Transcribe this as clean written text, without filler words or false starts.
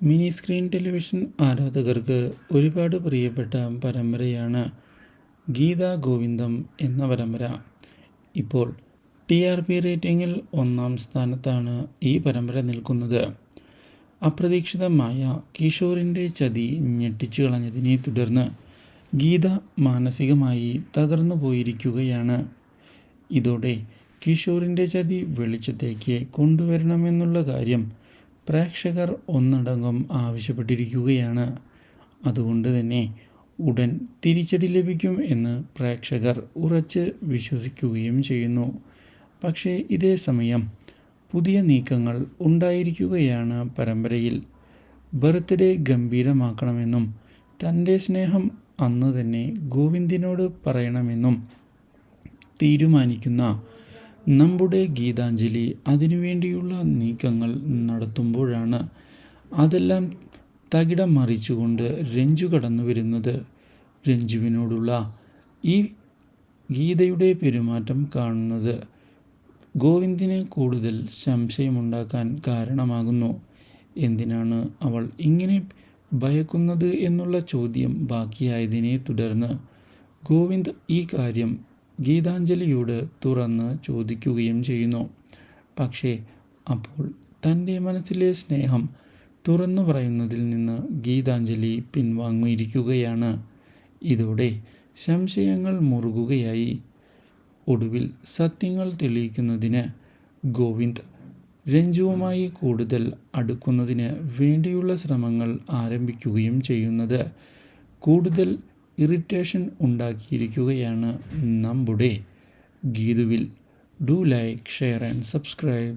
Mini screen television ആരാധകർക്ക് ഒരുപാട് പ്രിയപ്പെട്ട പരമ്പരയാണ് ഗീതാ ഗോവിന്ദം എന്ന പരമ്പര. ഇപ്പോൾ TRP റേറ്റിംഗിൽ 1-ാം സ്ഥാനത്താണ് ഈ പരമ്പര നിൽക്കുന്നത്. അപ്രതീക്ഷിതമായ കിഷോറിൻ്റെ ചതി ഞെട്ടിച്ചു കളഞ്ഞതിനെ തുടർന്ന് ഗീത മാനസികമായി തകർന്നു പോയിരിക്കുകയാണ്. ഇതോടെ കിഷോറിൻ്റെ ചതി വെളിച്ചത്തേക്ക് കൊണ്ടുവരണമെന്നുള്ള കാര്യം പ്രേക്ഷകർ ഒന്നടങ്കം ആവശ്യപ്പെട്ടിരിക്കുകയാണ്. അതുകൊണ്ട് തന്നെ ഉടൻ തിരിച്ചടി ലഭിക്കും എന്ന് പ്രേക്ഷകർ ഉറച്ച് വിശ്വസിക്കുകയും ചെയ്യുന്നു. പക്ഷേ ഇതേ സമയം പുതിയ നീക്കങ്ങൾ ഉണ്ടായിരിക്കുകയാണ് പരമ്പരയിൽ. ബർത്ത്ഡേ ഗംഭീരമാക്കണമെന്നും തൻ്റെ സ്നേഹം അന്ന് തന്നെ ഗോവിന്ദിനോട് പറയണമെന്നും തീരുമാനിക്കുന്ന നമ്മുടെ ഗീതാഞ്ജലി അതിനുവേണ്ടിയുള്ള നീക്കങ്ങൾ നടത്തുമ്പോഴാണ് അതെല്ലാം തകിടം മറിച്ചുകൊണ്ട് രഞ്ജു കടന്നു വരുന്നത്. രഞ്ജുവിനോടുള്ള ഈ ഗീതയുടെ പെരുമാറ്റം കാണുന്നത് ഗോവിന്ദിന് കൂടുതൽ സംശയമുണ്ടാക്കാൻ കാരണമാകുന്നു. എന്തിനാണ് അവൾ ഇങ്ങനെ ഭയക്കുന്നത് എന്നുള്ള ചോദ്യം ബാക്കിയായതിനെ തുടർന്ന് ഗോവിന്ദ് ഈ കാര്യം ഗീതാഞ്ജലിയോട് തുറന്ന് ചോദിക്കുകയും ചെയ്യുന്നു. പക്ഷേ അപ്പോൾ തൻ്റെ മനസ്സിലെ സ്നേഹം തുറന്നു പറയുന്നതിൽ നിന്ന് ഗീതാഞ്ജലി പിൻവാങ്ങിയിരിക്കുകയാണ്. ഇതോടെ സംശയങ്ങൾ മുറുകുകയായി. ഒടുവിൽ സത്യങ്ങൾ തെളിയിക്കുന്നതിന് ഗോവിന്ദ് രഞ്ജുവുമായി കൂടുതൽ അടുക്കുന്നതിന് വേണ്ടിയുള്ള ശ്രമങ്ങൾ ആരംഭിക്കുകയും ചെയ്യുന്നത് കൂടുതൽ ഇറിറ്റേഷൻ ഉണ്ടാക്കിയിരിക്കുകയാണ് നമ്മുടെ ഗീതുവിൽ. Do like, share and subscribe.